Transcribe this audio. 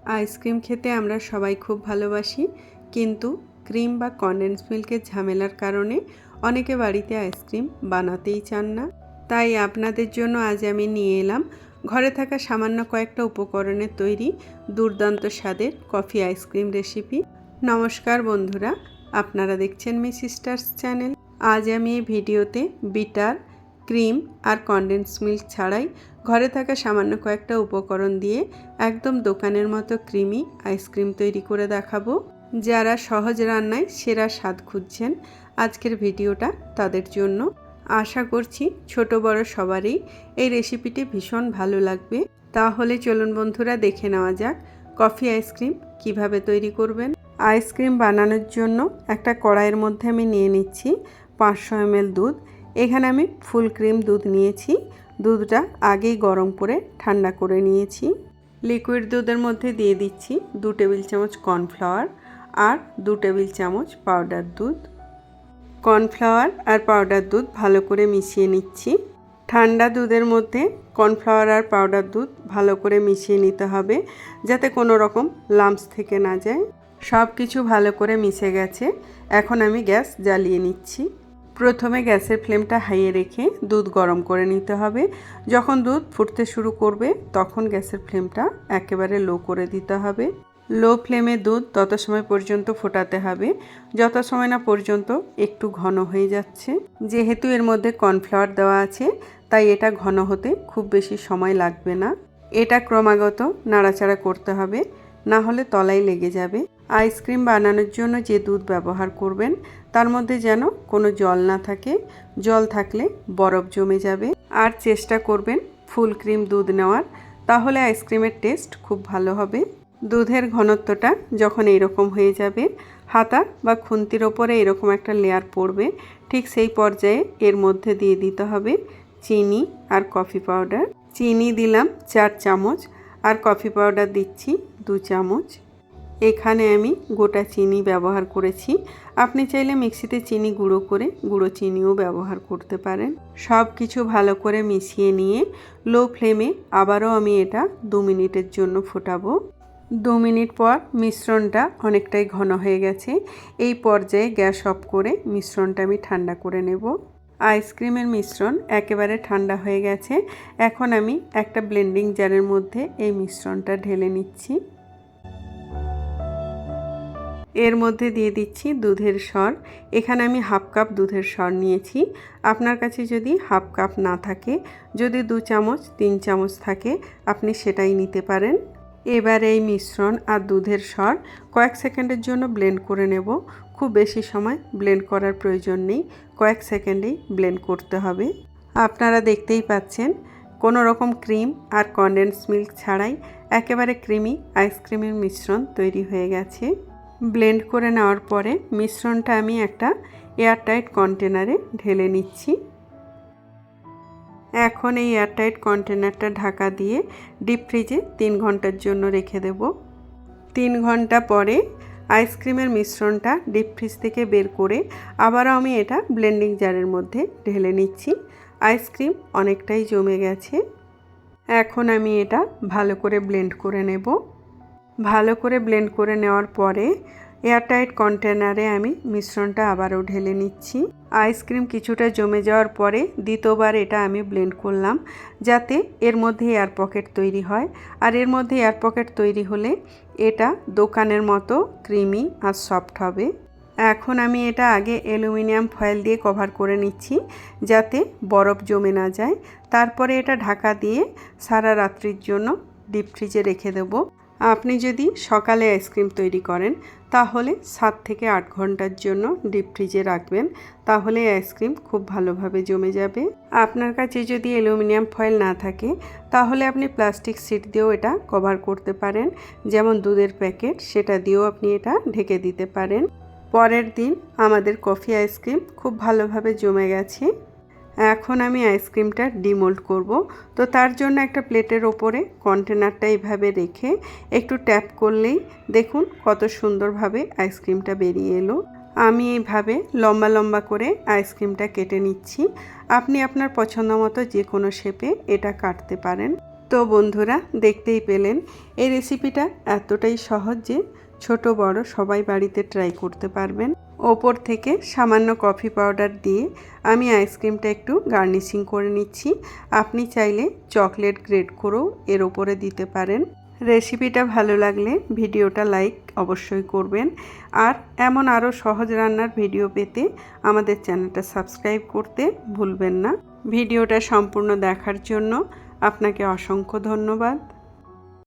Ice cream খেতে আমরা সবাই খুব ভালোবাসি, কিন্তু ক্রিম বা কনডেন্স মিল্কের ঝামেলার কারণে অনেকে বাড়িতে আইসক্রিম বানাতেই চান না। তাই আপনাদের জন্য আজ আমি নিয়ে এলাম ঘরে থাকা সামান্য কয়েকটা উপকরণের তৈরি দুর্দান্ত স্বাদের কফি আইসক্রিম রেসিপি। নমস্কার বন্ধুরা, আপনারা দেখছেন মিস সিস্টার্স চ্যানেল। আজ আমি এই ভিডিওতে বিটার, ক্রিম আর কনডেন্স মিল্ক ছাড়াই ঘরে থাকা সামান্য কয়েকটা উপকরণ দিয়ে একদম দোকানের মতো ক্রিমি আইসক্রিম তৈরি করে দেখাবো। যারা সহজ রান্নায় সেরা স্বাদ খুঁজছেন, আজকের ভিডিওটা তাদের জন্য। আশা করছি ছোট বড় সবারই এই রেসিপিটি ভীষণ ভালো লাগবে। তাহলে চলুন বন্ধুরা, দেখে নেওয়া যাক কফি আইসক্রিম কিভাবে তৈরি করবেন। আইসক্রিম বানানোর জন্য একটা কড়াইয়ের মধ্যে আমি নিয়ে নিচ্ছি 500 ml দুধ। এখানে আমি ফুল ক্রিম দুধ নিয়েছি। দুধটা আগেই গরম করে ঠান্ডা করে নিয়েছি। লিকুইড দুধের মধ্যে দিয়ে দিচ্ছি 2 টেবিল চামচ কর্নফ্লাওয়ার আর 2 টেবিল চামচ পাউডার দুধ। কর্নফ্লাওয়ার আর পাউডার দুধ ভালো করে মিশিয়ে নিচ্ছি। ঠান্ডা দুধের মধ্যে কর্নফ্লাওয়ার আর পাউডার দুধ ভালো করে মিশিয়ে নিতে হবে, যাতে কোনো রকম লাম্পস থেকে না যায়। সব কিছু ভালো করে মিশে গেছে। এখন আমি গ্যাস জ্বালিয়ে নিচ্ছি। প্রথমে গ্যাসের ফ্লেমটা হাইয়ে রেখে দুধ গরম করে নিতে হবে। যখন দুধ ফুটতে শুরু করবে তখন গ্যাসের ফ্লেমটা একেবারে লো করে দিতে হবে। লো ফ্লেমে দুধ তত সময় পর্যন্ত ফোটাতে হবে যত সময় না পর্যন্ত একটু ঘন হয়ে যাচ্ছে। যেহেতু এর মধ্যে কর্নফ্লাওয়ার দেওয়া আছে, তাই এটা ঘন হতে খুব বেশি সময় লাগবে না। এটা ক্রমাগত নাড়াচাড়া করতে হবে, না হলে তলায় লেগে যাবে। আইসক্রিম বানানোর জন্য যে দুধ ব্যবহার করবেন তার মধ্যে যেন কোনো জল না থাকে। জল থাকলে বরফ জমে যাবে। আর চেষ্টা করবেন ফুল ক্রিম দুধ নেওয়ার, তাহলে আইসক্রিমের টেস্ট খুব ভালো হবে। দুধের ঘনত্বটা যখন এইরকম হয়ে যাবে, হাতা বা খুন্তির ওপরে এরকম একটা লেয়ার পড়বে, ঠিক সেই পর্যায়ে এর মধ্যে দিয়ে দিতে হবে চিনি আর কফি পাউডার। চিনি দিলাম 4 চামচ আর কফি পাউডার দিচ্ছি 2 চামচ। এখানে আমি গোটা চিনি ব্যবহার করেছি। আপনি চাইলে মিক্সিতে চিনি গুঁড়ো করে গুঁড়ো চিনিও ব্যবহার করতে পারেন। সব কিছু ভালো করে মিশিয়ে নিয়ে লো ফ্লেমে আবারও আমি এটা 2 মিনিটের জন্য ফোটাবো। 2 মিনিট পর মিশ্রণটা অনেকটাই ঘন হয়ে গেছে। এই পর্যায়ে গ্যাস অফ করে মিশ্রণটা আমি ঠান্ডা করে নেব। আইসক্রিমের মিশ্রণ একেবারে ঠান্ডা হয়ে গেছে। এখন আমি একটা ব্লেন্ডিং জারের মধ্যে এই মিশ্রণটা ঢেলে নিচ্ছি। এর মধ্যে দিয়ে দিচ্ছি দুধের সর। এখানে আমি হাফ কাপ দুধের সর নিয়েছি। আপনার কাছে যদি হাফ কাপ না থাকে, যদি 2 চামচ 3 চামচ থাকে, আপনি সেটাই নিতে পারেন। এবার এই মিশ্রণ আর দুধের সর কয়েক সেকেন্ডের জন্য ব্লেন্ড করে নেব। খুব বেশি সময় ব্লেন্ড করার প্রয়োজন নেই, কয়েক সেকেন্ডেই ব্লেন্ড করতে হবে। আপনারা দেখতেই পাচ্ছেন কোনো রকম ক্রিম আর কনডেন্স মিল্ক ছাড়াই একেবারে ক্রিমি আইসক্রিমের মিশ্রণ তৈরি হয়ে গেছে। ব্লেন্ড করে নেওয়ার পরে মিশ্রণটা আমি একটা এয়ারটাইট কন্টেনারে ঢেলে নিচ্ছি। এখন এই এয়ারটাইট কন্টেনারটা ঢাকা দিয়ে ডিপ ফ্রিজে 3 ঘন্টার জন্য রেখে দেব। 3 ঘন্টা পরে আইসক্রিমের মিশ্রণটা ডিপ ফ্রিজ থেকে বের করে আবারও আমি এটা ব্লেন্ডিং জারের মধ্যে ঢেলে নিচ্ছি। আইসক্রিম অনেকটাই জমে গেছে। এখন আমি এটা ভালো করে ব্লেন্ড করে নেব। ভালো করে ব্লেন্ড করে নেওয়ার পরে এয়ারটাইট কন্টেনারে আমি মিশ্রণটা আবারও ঢেলে নিচ্ছি। আইসক্রিম কিছুটা জমে যাওয়ার পরে দ্বিতীয়বার এটা আমি ব্লেন্ড করলাম, যাতে এর মধ্যে এয়ার পকেট তৈরি হয়। আর এর মধ্যে এয়ার পকেট তৈরি হলে এটা দোকানের মতো ক্রিমি আর সফট হবে। এখন আমি এটা আগে অ্যালুমিনিয়াম ফয়েল দিয়ে কভার করে নিচ্ছি, যাতে বরফ জমে না যায়। তারপরে এটা ঢাকা দিয়ে সারা রাত্রির জন্য ডিপ ফ্রিজে রেখে দেবো। আপনি যদি সকালে আইসক্রিম তৈরি করেন, তাহলে 7 থেকে 8 ঘন্টার জন্য ডিপ ফ্রিজে রাখবেন, তাহলে আইসক্রিম খুব ভালোভাবে জমে যাবে। আপনার কাছে যদি অ্যালুমিনিয়াম ফয়েল না থাকে, তাহলে আপনি প্লাস্টিক শিট দিয়েও এটা কভার করতে পারেন। যেমন দুধের প্যাকেট, সেটা দিয়েও আপনি এটা ঢেকে দিতে পারেন। পরের দিন আমাদের কফি আইসক্রিম খুব ভালোভাবে জমে গেছে। এখন আমি আইসক্রিমটা ডিমোল্ড করব। তো তার জন্য একটা প্লেটের ওপরে কন্টেনারটা এইভাবে রেখে একটু ট্যাপ করলেই দেখুন কত সুন্দরভাবে আইসক্রিমটা বেরিয়ে এলো। আমি এইভাবে লম্বা লম্বা করে আইসক্রিমটা কেটে নিচ্ছি। আপনি আপনার পছন্দ মতো যে কোনো শেপে এটা কাটতে পারেন। তো বন্ধুরা দেখতেই পেলেন এই রেসিপিটা এতটাই সহজ যে ছোট বড় সবাই বাড়িতে ট্রাই করতে পারবেন। ওপর থেকে সামান্য কফি পাউডার দিয়ে আমি আইসক্রিমটা একটু গার্নিশিং করে নিচ্ছি। আপনি চাইলে চকলেট গ্রেট করেও এর ওপরে দিতে পারেন। রেসিপিটা ভালো লাগলে ভিডিওটা লাইক অবশ্যই করবেন। আর এমন আরও সহজ রান্নার ভিডিও পেতে আমাদের চ্যানেলটা সাবস্ক্রাইব করতে ভুলবেন না। ভিডিওটা সম্পূর্ণ দেখার জন্য আপনাকে অসংখ্য ধন্যবাদ।